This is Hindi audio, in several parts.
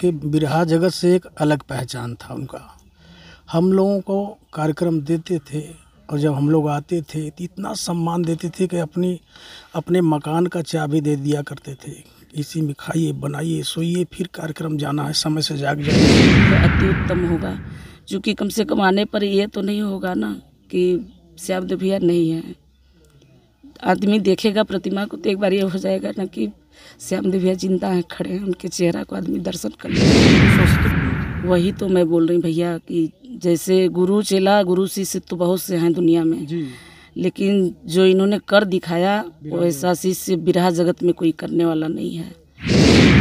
उनके बिरहा जगत से एक अलग पहचान था उनका। हम लोगों को कार्यक्रम देते थे और जब हम लोग आते थे तो इतना सम्मान देते थे कि अपने मकान का चाबी दे दिया करते थे, इसी में खाइए, बनाइए, सोइए, फिर कार्यक्रम जाना है, समय से जाग जाइए। अति उत्तम होगा, क्योंकि कम से कम आने पर ये तो नहीं होगा ना कि श्यामदेव भैया नहीं है। आदमी देखेगा प्रतिमा को तो एक बार ये हो जाएगा ना कि श्यामदेव भैया जिंदा हैं, खड़े हैं, उनके चेहरा को आदमी दर्शन कर ले। वही तो मैं बोल रही भैया कि जैसे गुरु चेला, गुरु शिष्य तो बहुत से हैं दुनिया में जी। लेकिन जो इन्होंने कर दिखाया वैसा शिष्य बिरहा जगत में कोई करने वाला नहीं है।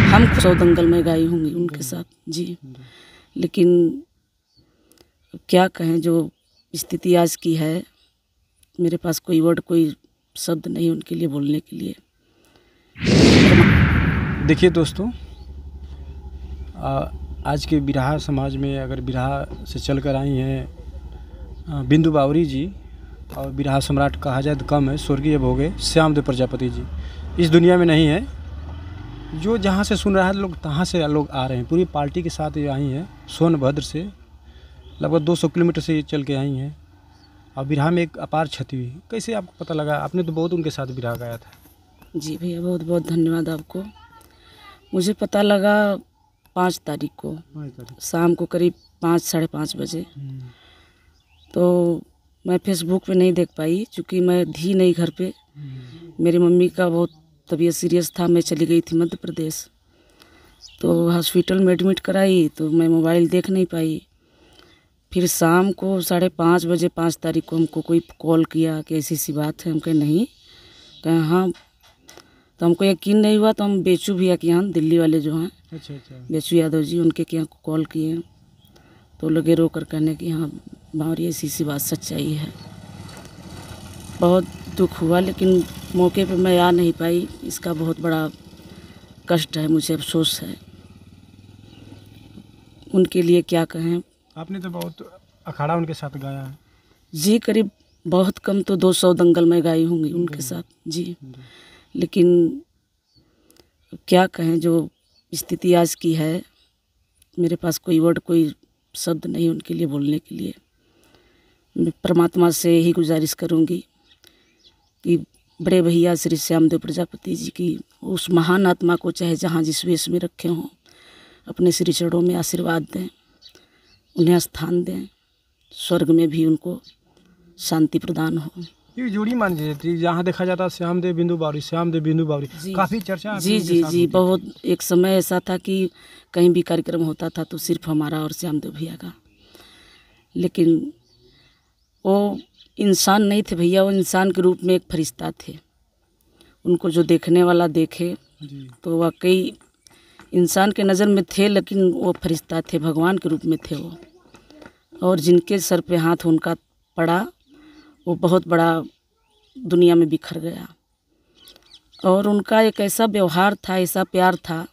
हम 100 दंगल में गाई होंगी उनके साथ जी। लेकिन क्या कहें, जो स्थिति आज की है, मेरे पास कोई वर्ड, कोई शब्द नहीं उनके लिए बोलने के लिए। देखिए दोस्तों, आज के बिरहा समाज में अगर बिरहा से चलकर आई हैं बिंदु बावरी जी, और बिरहा सम्राट कहा जाए तो कम है, स्वर्गीय भोगे श्यामदेव प्रजापति जी इस दुनिया में नहीं है। जो जहाँ से सुन रहा है लोग, तहाँ से लोग आ रहे हैं, पूरी पार्टी के साथ ये आई हैं। सोनभद्र से लगभग 200 किलोमीटर से चल के आई हैं और बिरहा में एक अपार क्षति हुई। कैसे आपको पता लगा? आपने तो बहुत उनके साथ बिरहा गाया था। जी भैया, बहुत बहुत धन्यवाद आपको। मुझे पता लगा 5 तारीख को शाम को करीब 5 साढ़े 5 बजे। तो मैं फेसबुक पे नहीं देख पाई, क्योंकि मैं थी नहीं घर पे। मेरी मम्मी का बहुत तबीयत सीरियस था, मैं चली गई थी मध्य प्रदेश। तो हॉस्पिटल में एडमिट कराई तो मैं मोबाइल देख नहीं पाई। फिर शाम को 5:30 बजे 5 तारीख को हमको कोई कॉल किया कि ऐसी सी बात है। हम कहे नहीं, कहे हाँ। तो हमको यकीन नहीं हुआ, तो हम बेचू भैया के यहाँ, दिल्ली वाले जो हैं, बेचू यादव जी, उनके के यहाँ कॉल किए। तो लगे रो कर कहने कि हाँ बावरी, ऐसी सी बात सच्चाई है। बहुत दुख हुआ, लेकिन मौके पे मैं आ नहीं पाई, इसका बहुत बड़ा कष्ट है, मुझे अफसोस है। उनके लिए क्या कहें। आपने तो बहुत अखाड़ा उनके साथ गाया है जी, करीब बहुत कम तो 200 दंगल में गाई होंगी उनके साथ जी। लेकिन क्या कहें, जो स्थिति आज की है, मेरे पास कोई वर्ड, कोई शब्द नहीं उनके लिए बोलने के लिए। मैं परमात्मा से यही गुजारिश करूंगी कि बड़े भैया श्री श्यामदेव प्रजापति जी की उस महान आत्मा को चाहे जहाँ जिस वेश में रखे हों, अपने श्री चरणों में आशीर्वाद दें, उन्हें स्थान दें, स्वर्ग में भी उनको शांति प्रदान हो। ये जोड़ी मान जाती, जहाँ देखा जाता श्यामदेव बिंदु बावरी, श्यामदेव बिंदु बावरी, काफ़ी चर्चा जी जी जी। बहुत एक समय ऐसा था कि कहीं भी कार्यक्रम होता था तो सिर्फ हमारा और श्यामदेव भैया का। लेकिन वो इंसान नहीं थे भैया, वो इंसान के रूप में एक फरिश्ता थे। उनको जो देखने वाला देखे तो वाकई इंसान के नज़र में थे, लेकिन वो फरिश्ता थे, भगवान के रूप में थे वो। और जिनके सर पे हाथ उनका पड़ा, वो बहुत बड़ा दुनिया में बिखर गया। और उनका एक ऐसा व्यवहार था, ऐसा प्यार था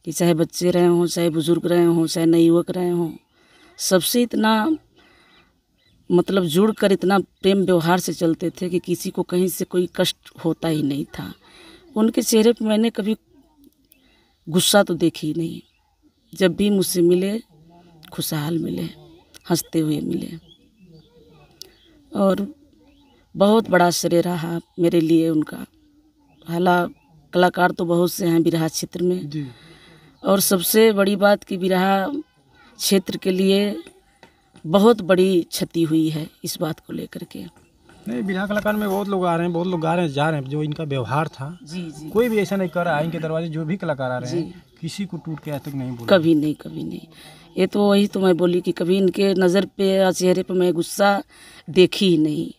कि चाहे बच्चे रहे हों, चाहे बुज़ुर्ग रहे हों, चाहे नए युवक रहे हों, सबसे इतना मतलब जुड़ कर इतना प्रेम व्यवहार से चलते थे कि किसी को कहीं से कोई कष्ट होता ही नहीं था। उनके चेहरे पर मैंने कभी गुस्सा तो देखी ही नहीं। जब भी मुझसे मिले, खुशहाल मिले, हंसते हुए मिले। और बहुत बड़ा श्रेय रहा मेरे लिए उनका। हालांकि कलाकार तो बहुत से हैं बिरहा क्षेत्र में, और सबसे बड़ी बात कि बिरहा क्षेत्र के लिए बहुत बड़ी क्षति हुई है इस बात को लेकर के। नहीं, बिरहा कलाकार में बहुत लोग आ रहे हैं, बहुत लोग गा रहे हैं, जा रहे हैं। जो इनका व्यवहार था जी। कोई भी ऐसा नहीं कर रहा है। इनके दरवाजे जो भी कलाकार आ रहे हैं, किसी को टूट के आज तक नहीं बोला, कभी नहीं, कभी नहीं। ये तो वही तो मैं बोली कि कभी इनके नज़र पे या चेहरे पे मैं गुस्सा देखी ही नहीं।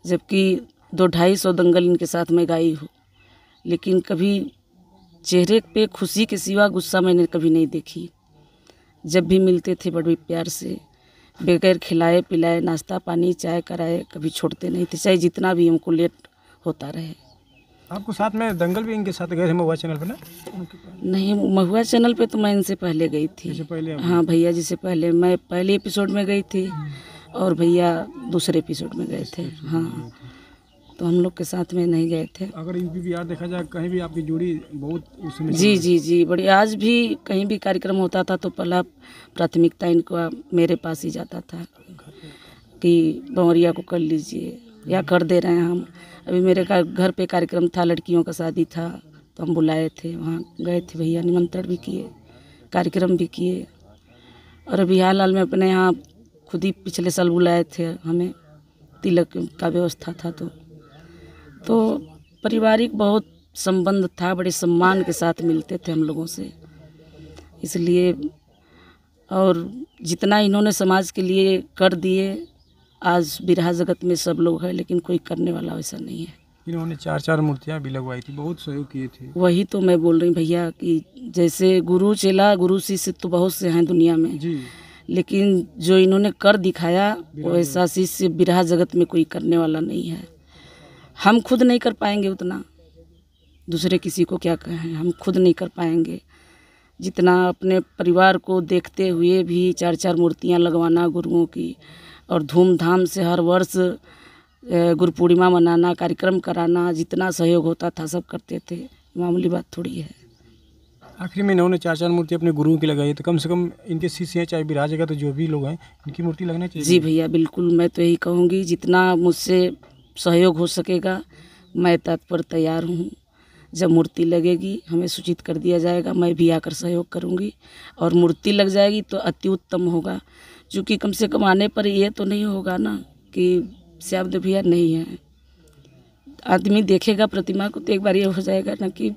जबकि 200-250 दंगल इनके साथ मैं गाई हूँ, लेकिन कभी चेहरे पे खुशी के सिवा गुस्सा मैंने कभी नहीं देखी। जब भी मिलते थे बड़े प्यार से, बगैर खिलाए पिलाए, नाश्ता पानी चाय कराए, कभी छोड़ते नहीं थे, चाहे जितना भी हमको लेट होता रहे। आपको साथ में दंगल भी इनके साथ गए थे महुआ चैनल पे ना? नहीं, महुआ चैनल पे तो मैं इनसे पहले गई थी। हाँ, भैया जी से पहले। मैं पहले एपिसोड में गई थी और भैया दूसरे एपिसोड में गए थे। हाँ, तो हम लोग के साथ में नहीं गए थे। अगर यूपी बिहार देखा जाए कहीं भी आपकी जोड़ी बहुत उसमें जी जी जी, बड़ी आज भी कहीं भी कार्यक्रम होता था तो पहला प्राथमिकता इनको मेरे पास ही जाता था कि बंवरिया को कर लीजिए या कर दे रहे हैं हम। अभी मेरे घर पे कार्यक्रम था, लड़कियों का शादी था, तो हम बुलाए थे, वहाँ गए थे भैया, निमंत्रण भी किए, कार्यक्रम भी किए। और अभी हाल में अपने यहाँ खुद ही पिछले साल बुलाए थे हमें, तिलक का व्यवस्था था तो पारिवारिक बहुत संबंध था, बड़े सम्मान के साथ मिलते थे हम लोगों से। इसलिए और जितना इन्होंने समाज के लिए कर दिए, आज बिरहा जगत में सब लोग हैं, लेकिन कोई करने वाला वैसा नहीं है। इन्होंने 4-4 मूर्तियाँ भी लगवाई थी, बहुत सहयोग किए थे। वही तो मैं बोल रही भैया कि जैसे गुरु चेला गुरु शिष्य तो बहुत से हैं दुनिया में जी, लेकिन जो इन्होंने कर दिखाया वैसा शिष्य बिरहा जगत में कोई करने वाला नहीं है। हम खुद नहीं कर पाएंगे उतना, दूसरे किसी को क्या कहें, हम खुद नहीं कर पाएंगे जितना अपने परिवार को देखते हुए भी 4-4 मूर्तियाँ लगवाना गुरुओं की, और धूमधाम से हर वर्ष गुरु पूर्णिमा मनाना, कार्यक्रम कराना, जितना सहयोग होता था सब करते थे, मामूली बात थोड़ी है। आखिर में इन्होंने 4-4 मूर्ति अपने गुरुओं की लगाई, तो कम से कम इनके शिष्य हैं चाहे बिरहा जगह, तो जो भी लोग हैं इनकी मूर्ति लगना चाहिए। जी भैया बिल्कुल, मैं तो यही कहूँगी जितना मुझसे सहयोग हो सकेगा मैं तत्पर तैयार हूँ। जब मूर्ति लगेगी हमें सूचित कर दिया जाएगा, मैं भी आकर सहयोग करूँगी, और मूर्ति लग जाएगी तो अति उत्तम होगा। क्योंकि कम से कम आने पर ये तो नहीं होगा ना कि श्यामदेव भैया नहीं है, आदमी देखेगा प्रतिमा को तो एक बार ये हो जाएगा ना कि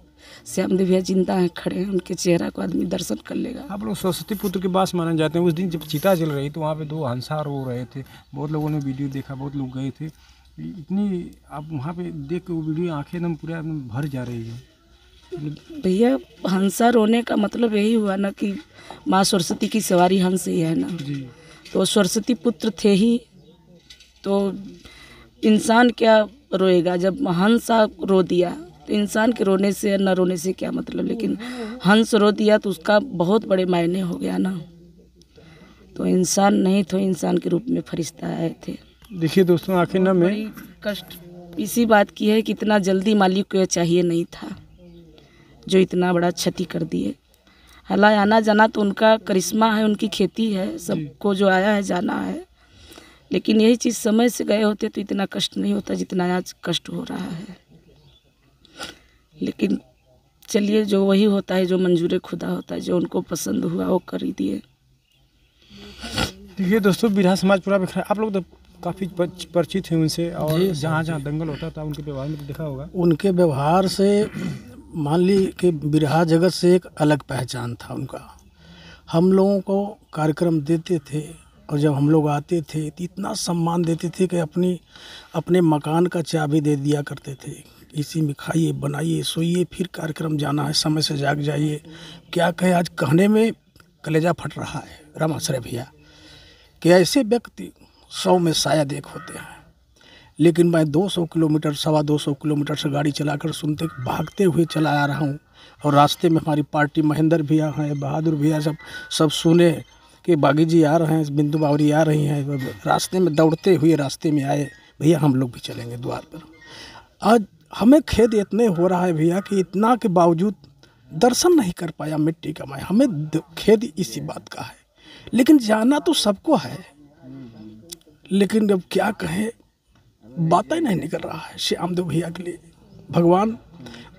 श्यामदेव भैया जिंदा हैं, खड़े हैं, उनके चेहरा को आदमी दर्शन कर लेगा। आप लोग सरस्वती पुत्र के पास माने जाते हैं। उस दिन जब चिता जल रही तो वहाँ पे 2 हंसा रो रहे थे, बहुत लोगों ने वीडियो देखा, बहुत लोग गए थे। इतनी आप वहाँ पे देख के वो वीडियो आंखें एकदम पूरा एकदम भर जा रही है। भैया हंसा रोने का मतलब यही हुआ ना कि माँ सरस्वती की सवारी हंस ही है ना जी, तो सरस्वती पुत्र थे ही, तो इंसान क्या रोएगा। जब हंसा रो दिया तो इंसान के रोने से न रोने से क्या मतलब, लेकिन हंस रो दिया तो उसका बहुत बड़े मायने हो गया ना। तो इंसान नहीं तो इंसान के रूप में फरिश्ता आए थे। देखिए दोस्तों, आखिर ना में बड़ी कष्ट इसी बात की है कि इतना जल्दी मालिक को यह चाहिए नहीं था जो इतना बड़ा क्षति कर दिए। हालांकि आना जाना तो उनका करिश्मा है, उनकी खेती है, सबको जो आया है जाना है, लेकिन यही चीज़ समय से गए होते तो इतना कष्ट नहीं होता जितना आज कष्ट हो रहा है। लेकिन चलिए, जो वही होता है, जो मंजूर खुदा होता है, जो उनको पसंद हुआ वो कर ही दिए। देखिए दोस्तों, बिरहा समाज पूरा बिखरा। आप लोग तो काफ़ी परिचित हैं उनसे, और जहाँ जहाँ दंगल होता था उनके व्यवहार में तो देखा होगा। उनके व्यवहार से मान ली कि बिरहा जगत से एक अलग पहचान था उनका। हम लोगों को कार्यक्रम देते थे और जब हम लोग आते थे तो इतना सम्मान देते थे कि अपने मकान का चाबी दे दिया करते थे, इसी में खाइए, बनाइए, सोइए, फिर कार्यक्रम जाना है, समय से जाग जाइए। क्या कहे, आज कहने में कलेजा फट रहा है रामाश्रय भैया कि ऐसे व्यक्ति 100 में शायद एक होते हैं। लेकिन मैं 200 किलोमीटर 225 किलोमीटर से गाड़ी चलाकर सुनते भागते हुए चला आ रहा हूँ, और रास्ते में हमारी पार्टी महेंद्र भैया हैं, बहादुर भैया सब सुने कि बागी जी आ रहे हैं, बिंदु बावरी आ रही हैं, रास्ते में दौड़ते हुए रास्ते में आए, भैया हम लोग भी चलेंगे द्वार पर। आज हमें खेद इतने हो रहा है भैया कि इतना के बावजूद दर्शन नहीं कर पाया मिट्टी का माया। हमें खेद इसी बात का है, लेकिन जाना तो सबको है, लेकिन अब क्या कहें, बातें नहीं निकल रहा है श्यामदेव भैया के लिए। भगवान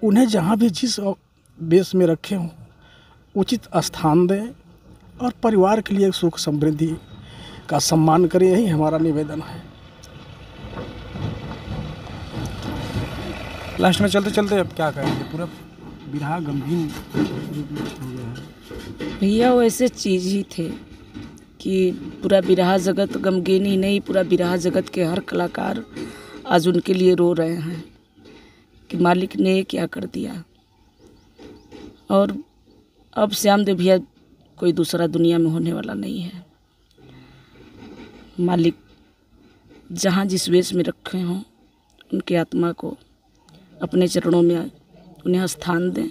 उन्हें जहाँ भी जिस बेस में रखे हों उचित स्थान दें, और परिवार के लिए सुख समृद्धि का सम्मान करें, यही हमारा निवेदन है। लास्ट में चलते चलते अब क्या करेंगे, पूरा बिरहा गमगीन हो गया है। भैया वो ऐसे चीज़ ही थे कि पूरा बिरहा जगत गमगीन ही नहीं, पूरा बिरहा जगत के हर कलाकार आज उनके लिए रो रहे हैं कि मालिक ने क्या कर दिया। और अब श्यामदेव भैया कोई दूसरा दुनिया में होने वाला नहीं है। मालिक जहाँ जिस वेश में रखे हों उनके आत्मा को अपने चरणों में उन्हें स्थान दें,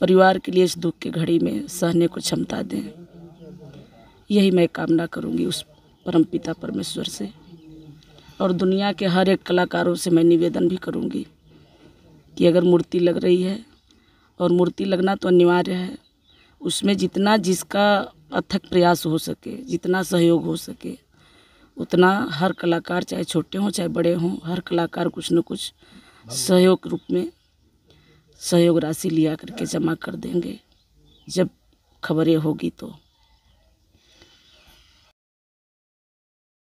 परिवार के लिए इस दुख की घड़ी में सहने को क्षमता दें, यही मैं कामना करूंगी उस परमपिता परमेश्वर से। और दुनिया के हर एक कलाकारों से मैं निवेदन भी करूँगी कि अगर मूर्ति लग रही है, और मूर्ति लगना तो अनिवार्य है, उसमें जितना जिसका अथक प्रयास हो सके, जितना सहयोग हो सके, उतना हर कलाकार, चाहे छोटे हों चाहे बड़े हों, हर कलाकार कुछ न कुछ सहयोग रूप में सहयोग राशि लिया करके जमा कर देंगे जब खबरें होगी तो।